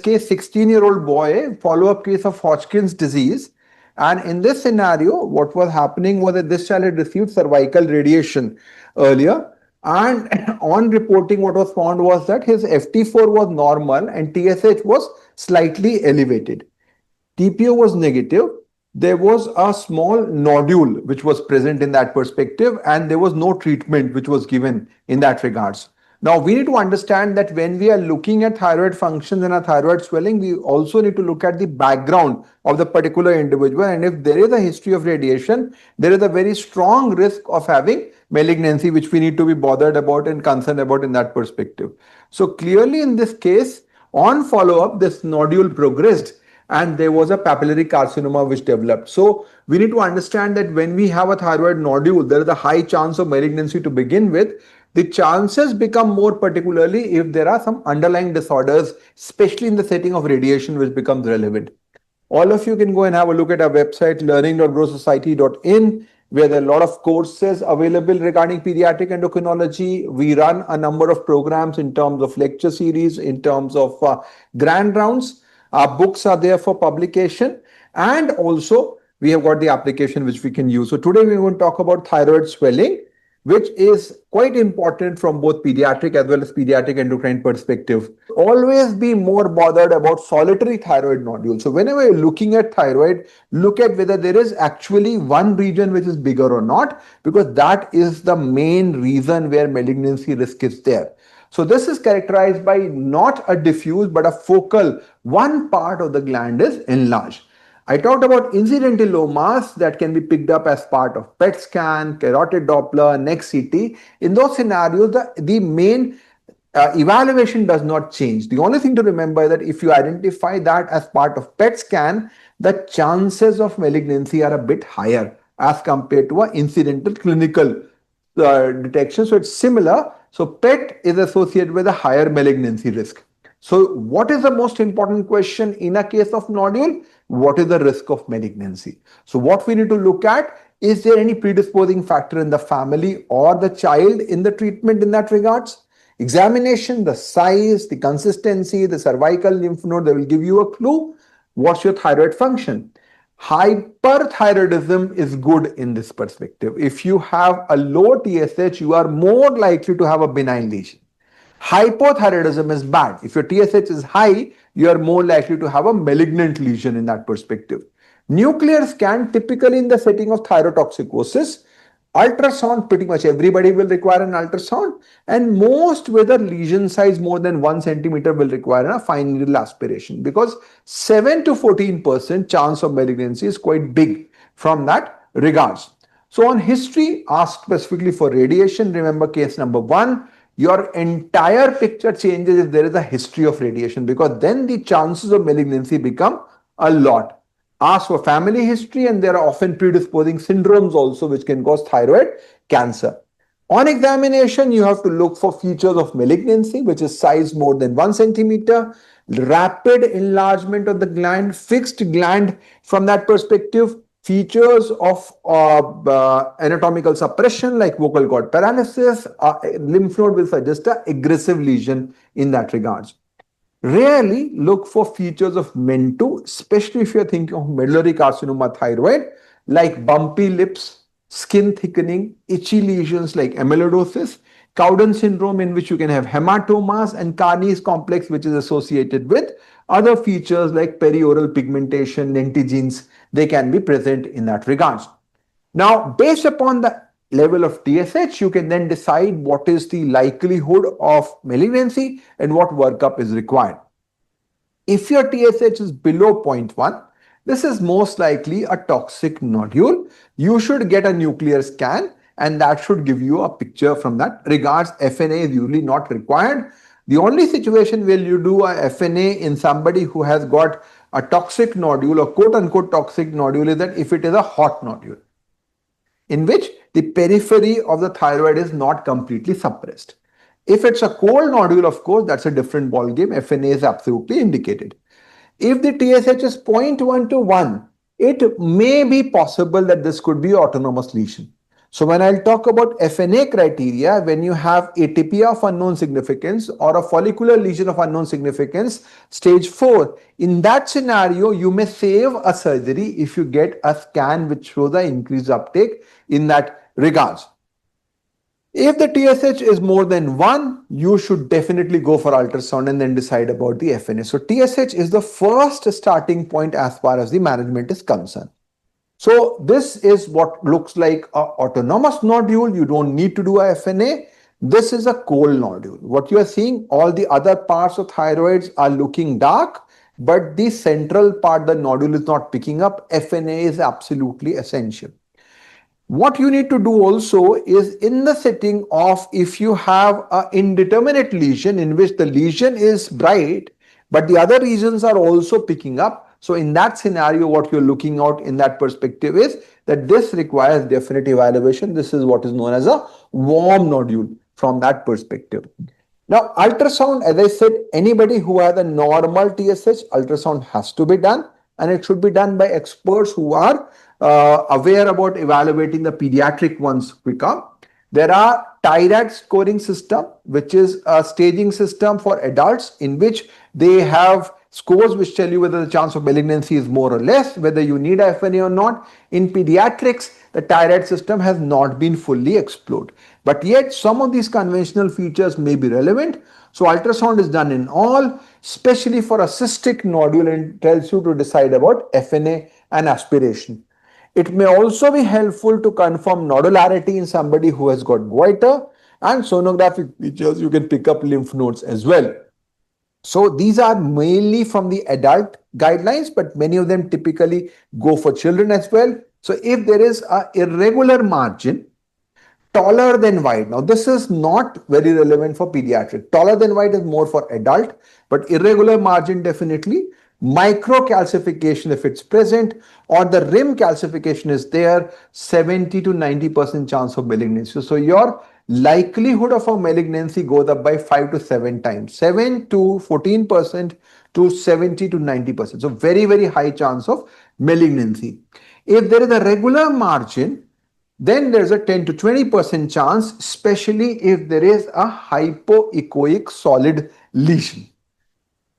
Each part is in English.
case, 16-year-old boy, follow-up case of Hodgkin's disease. And in this scenario, what was happening was that this child had received cervical radiation earlier. And on reporting, what was found was that his FT4 was normal and TSH was slightly elevated. TPO was negative. There was a small nodule which was present in that perspective, and there was no treatment which was given in that regards. Now, we need to understand that when we are looking at thyroid function and a thyroid swelling, we also need to look at the background of the particular individual. And if there is a history of radiation, there is a very strong risk of having malignancy, which we need to be bothered about and concerned about in that perspective. So clearly in this case, on follow-up, this nodule progressed and there was a papillary carcinoma which developed. So we need to understand that when we have a thyroid nodule, there is a high chance of malignancy to begin with. The chances become more particularly if there are some underlying disorders, especially in the setting of radiation, which becomes relevant. All of you can go and have a look at our website, learning.growsociety.in, where there are a lot of courses available regarding pediatric endocrinology. We run a number of programs in terms of lecture series, in terms of grand rounds. Our books are there for publication, and also we have got the application which we can use. So today we're going to talk about thyroid swelling, which is quite important from both pediatric as well as pediatric endocrine perspective. Always be more bothered about solitary thyroid nodules. So whenever you're looking at thyroid, look at whether there is actually one region which is bigger or not, because that is the main reason where malignancy risk is there. So this is characterized by not a diffuse but a focal, one part of the gland is enlarged. I talked about incidental low mass that can be picked up as part of PET scan, carotid Doppler, neck CT. In those scenarios, the main evaluation does not change. The only thing to remember is that if you identify that as part of PET scan, the chances of malignancy are a bit higher as compared to an incidental clinical detection. So it's similar. So PET is associated with a higher malignancy risk. So what is the most important question in a case of nodule? What is the risk of malignancy? So what we need to look at, is there any predisposing factor in the family or the child in the treatment in that regards? Examination, the size, the consistency, the cervical lymph node, they will give you a clue. What's your thyroid function? Hyperthyroidism is good in this perspective. If you have a low TSH, you are more likely to have a benign lesion. Hypothyroidism is bad. If your TSH is high, you are more likely to have a malignant lesion in that perspective. Nuclear scan, typically in the setting of thyrotoxicosis. Ultrasound, pretty much everybody will require an ultrasound, and most with a lesion size more than 1 centimeter will require a fine needle aspiration, because 7 to 14% chance of malignancy is quite big from that regards. So on history, asked specifically for radiation, remember case number 1, your entire picture changes if there is a history of radiation, because then the chances of malignancy become a lot. Ask for family history, and there are often predisposing syndromes also which can cause thyroid cancer. On examination, you have to look for features of malignancy, which is size more than 1 centimeter, rapid enlargement of the gland, fixed gland from that perspective, features of anatomical suppression like vocal cord paralysis, lymph node will suggest an aggressive lesion in that regards. Rarely look for features of MEN2, especially if you're thinking of medullary carcinoma thyroid, like bumpy lips, skin thickening, itchy lesions like amyloidosis, Cowden syndrome in which you can have hematomas, and Carney's complex, which is associated with other features like perioral pigmentation, lentigenes. They can be present in that regards. Now, based upon the level of TSH, you can then decide what is the likelihood of malignancy and what workup is required. If your TSH is below 0.1, this is most likely a toxic nodule. You should get a nuclear scan, and that should give you a picture from that regards. FNA is usually not required. The only situation where you do a FNA in somebody who has got a toxic nodule or quote-unquote toxic nodule is that if it is a hot nodule, in which the periphery of the thyroid is not completely suppressed. If it's a cold nodule, of course, that's a different ballgame. FNA is absolutely indicated. If the TSH is 0.1 to 1, it may be possible that this could be autonomous lesion. So when I'll talk about FNA criteria, when you have atypia of unknown significance or a follicular lesion of unknown significance, stage 4, in that scenario, you may save a surgery if you get a scan which shows the increased uptake in that regards. If the TSH is more than 1, you should definitely go for ultrasound and then decide about the FNA. So TSH is the first starting point as far as the management is concerned. So this is what looks like an autonomous nodule. You don't need to do a FNA. This is a cold nodule. What you are seeing, all the other parts of thyroids are looking dark, but the central part, the nodule is not picking up. FNA is absolutely essential. What you need to do also is, in the setting of if you have an indeterminate lesion in which the lesion is bright, but the other regions are also picking up. So in that scenario, what you're looking out in that perspective is that this requires definitive evaluation. This is what is known as a warm nodule from that perspective. Now, ultrasound, as I said, anybody who has a normal TSH, ultrasound has to be done, and it should be done by experts who are aware about evaluating the pediatric ones quicker. There are thyroid scoring system, which is a staging system for adults in which they have scores which tell you whether the chance of malignancy is more or less, whether you need a FNA or not. In pediatrics, the thyroid system has not been fully explored. But yet some of these conventional features may be relevant. So ultrasound is done in all, especially for a cystic nodule, and tells you to decide about FNA and aspiration. It may also be helpful to confirm nodularity in somebody who has got goiter, and sonographic features, you can pick up lymph nodes as well. So these are mainly from the adult guidelines, but many of them typically go for children as well. So if there is an irregular margin taller than wide. Now, this is not very relevant for pediatric. Taller than wide is more for adult, but irregular margin definitely. Microcalcification, if it's present, or the rim calcification is there, 70 to 90% chance of malignancy. So your likelihood of a malignancy goes up by 5 to 7 times, 7 to 14% to 70 to 90%. So very, very high chance of malignancy. If there is a regular margin, then there's a 10 to 20% chance, especially if there is a hypoechoic solid lesion.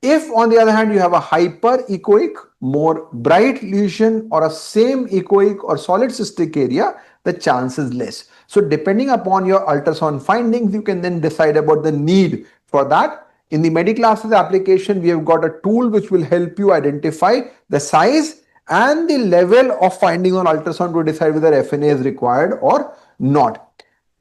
If, on the other hand, you have a hyperechoic, more bright lesion, or a same echoic or solid cystic area, the chance is less. So depending upon your ultrasound findings, you can then decide about the need for that. In the Mediclasses application, we have got a tool which will help you identify the size and the level of finding on ultrasound to decide whether FNA is required or not.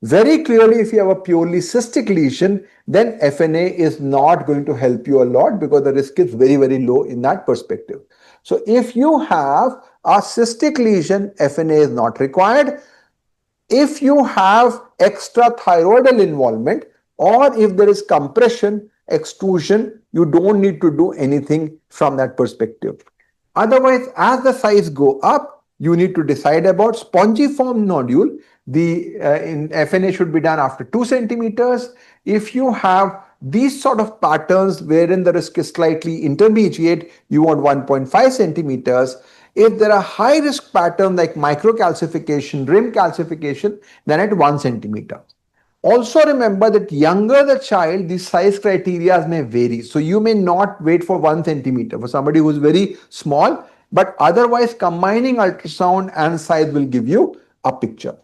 Very clearly, if you have a purely cystic lesion, then FNA is not going to help you a lot because the risk is very, very low in that perspective. So if you have a cystic lesion, FNA is not required. If you have extra thyroidal involvement, or if there is compression, extrusion, you don't need to do anything from that perspective. Otherwise, as the size go up, you need to decide about spongiform nodule. The in FNA should be done after 2 centimeters. If you have these sort of patterns wherein the risk is slightly intermediate, you want 1.5 centimeters. If there are high risk patterns like microcalcification, rim calcification, then at 1 centimeter. Also remember that younger the child, the size criteria may vary. So you may not wait for 1 centimeter for somebody who is very small, but otherwise combining ultrasound and size will give you a picture.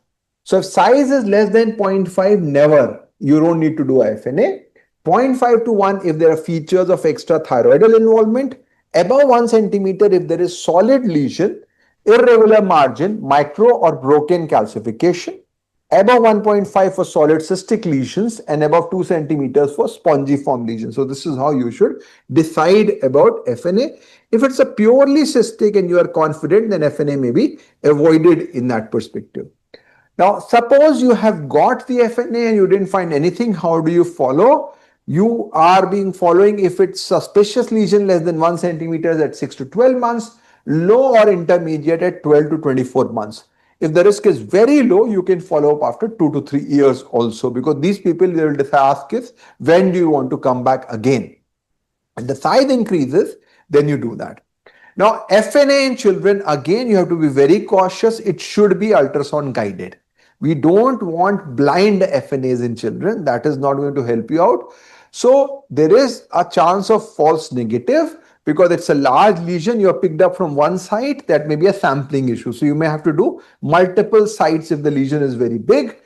So if size is less than 0.5, never. You don't need to do a FNA. 0.5 to 1 if there are features of extra thyroidal involvement. Above 1 centimeter if there is solid lesion, irregular margin, micro or broken calcification. Above 1.5 for solid cystic lesions, and above 2 centimeters for spongiform lesions. So this is how you should decide about FNA. If it's a purely cystic and you are confident, then FNA may be avoided in that perspective. Now, suppose you have got the FNA and you didn't find anything. How do you follow? You are being following if it's suspicious lesion less than 1 centimeters at 6 to 12 months, low or intermediate at 12 to 24 months. If the risk is very low, you can follow up after 2 to 3 years also, because these people will ask is, when do you want to come back again? And the size increases, then you do that. Now, FNA in children, again, you have to be very cautious. It should be ultrasound guided. We don't want blind FNAs in children. That is not going to help you out. So there is a chance of false negative because it's a large lesion you have picked up from one site. That may be a sampling issue. So you may have to do multiple sites if the lesion is very big.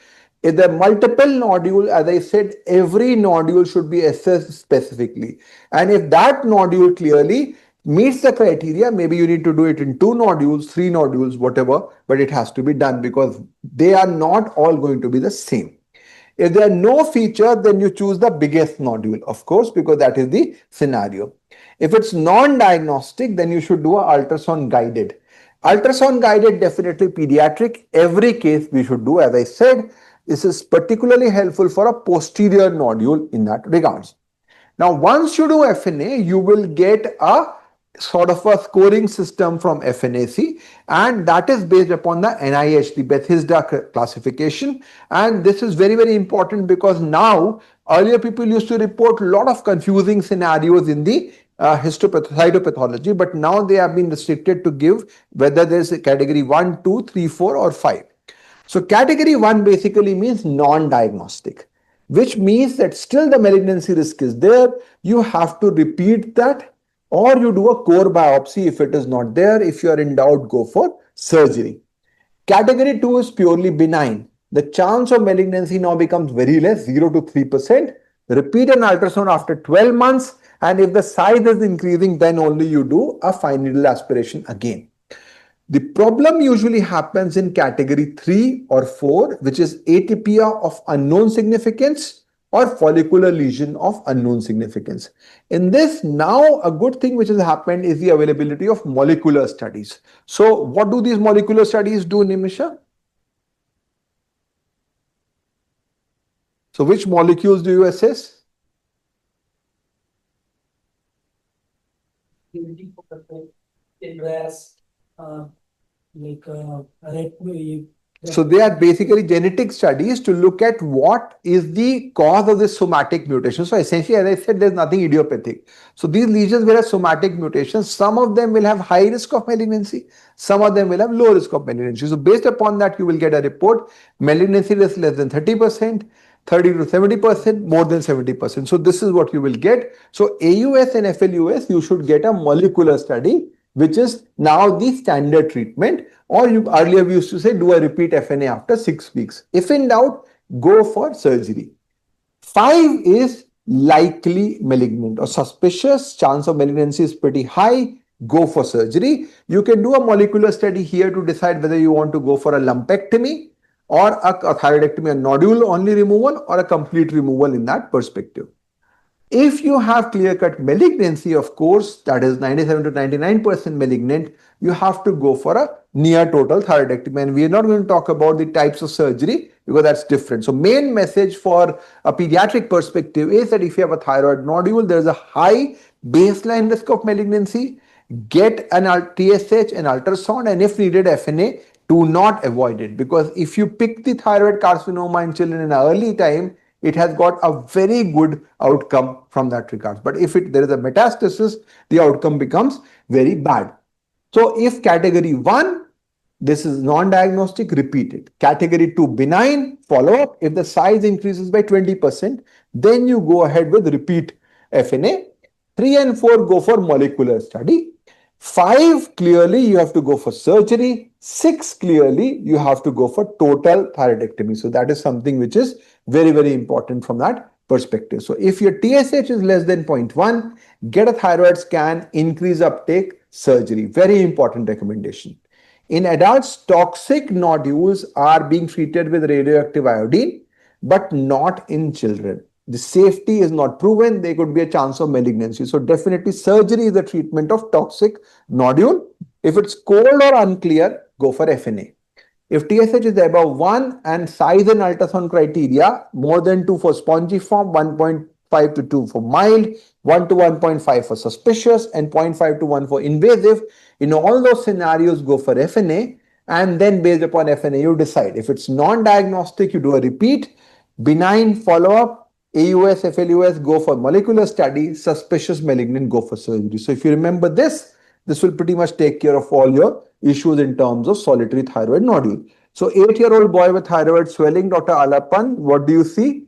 If there are multiple nodules, as I said, every nodule should be assessed specifically. And if that nodule clearly meets the criteria, maybe you need to do it in 2 nodules, 3 nodules, whatever, but it has to be done because they are not all going to be the same. If there are no feature, then you choose the biggest nodule, of course, because that is the scenario. If it's non-diagnostic, then you should do a ultrasound guided. Ultrasound guided, definitely pediatric. Every case we should do, as I said, this is particularly helpful for a posterior nodule in that regards. Now, once you do FNA, you will get a sort of a scoring system from FNAC, and that is based upon the NIH, the Bethesda classification. And this is very, very important because now, earlier people used to report a lot of confusing scenarios in the cytopathology, but now they have been restricted to give whether there's a category 1, 2, 3, 4, or 5. So category 1 basically means non-diagnostic, which means that still the malignancy risk is there. You have to repeat that, or you do a core biopsy if it is not there. If you are in doubt, go for surgery. Category 2 is purely benign. The chance of malignancy now becomes very less, 0 to 3%. Repeat an ultrasound after 12 months, and if the size is increasing, then only you do a fine needle aspiration again. The problem usually happens in category 3 or 4, which is atypia of unknown significance or follicular lesion of unknown significance. In this, now a good thing which has happened is the availability of molecular studies. So what do these molecular studies do, Nimisha? So which molecules do you assess? So they are basically genetic studies to look at what is the cause of this somatic mutation. So essentially, as I said, there's nothing idiopathic. So these lesions will have somatic mutations. Some of them will have high risk of malignancy. Some of them will have low risk of malignancy. So based upon that, you will get a report. Malignancy risk less than 30%. 30 to 70%, more than 70%. So this is what you will get. So AUS and FLUS, you should get a molecular study, which is now the standard treatment. Or you earlier we used to say do a repeat FNA after 6 weeks. If in doubt, go for surgery. 5 is likely malignant or suspicious. Chance of malignancy is pretty high. Go for surgery. You can do a molecular study here to decide whether you want to go for a lumpectomy or a thyroidectomy, a nodule only removal, or a complete removal in that perspective. If you have clear-cut malignancy, of course, that is 97 to 99% malignant, you have to go for a near total thyroidectomy. And we are not going to talk about the types of surgery because that's different. So main message for a pediatric perspective is that if you have a thyroid nodule, there is a high baseline risk of malignancy. Get an TSH, an ultrasound, and if needed, FNA. Do not avoid it, because if you pick the thyroid carcinoma in children in an early time, it has got a very good outcome from that regard. But if there is a metastasis, the outcome becomes very bad. So if category 1, this is non-diagnostic, repeat it. Category 2, benign, follow up. If the size increases by 20%, then you go ahead with repeat FNA. 3 and 4, go for molecular study. 5, clearly you have to go for surgery. 6, clearly you have to go for total thyroidectomy. So that is something which is very, very important from that perspective. So if your TSH is less than 0.1, get a thyroid scan, increase uptake, surgery. Very important recommendation. In adults, toxic nodules are being treated with radioactive iodine, but not in children. The safety is not proven. There could be a chance of malignancy. So definitely surgery is the treatment of toxic nodule. If it's cold or unclear, go for FNA. If TSH is above 1 and size and ultrasound criteria, more than 2 for spongiform, 1.5 to 2 for mild, 1 to 1.5 for suspicious, and 0.5 to 1 for invasive, in all those scenarios, go for FNA. And then based upon FNA, you decide. If it's non-diagnostic, you do a repeat. Benign, follow-up. AUS, FLUS, go for molecular study. Suspicious malignant, go for surgery. So if you remember this will pretty much take care of all your issues in terms of solitary thyroid nodule. So 8-year-old boy with thyroid swelling, Dr. Alapan, what do you see?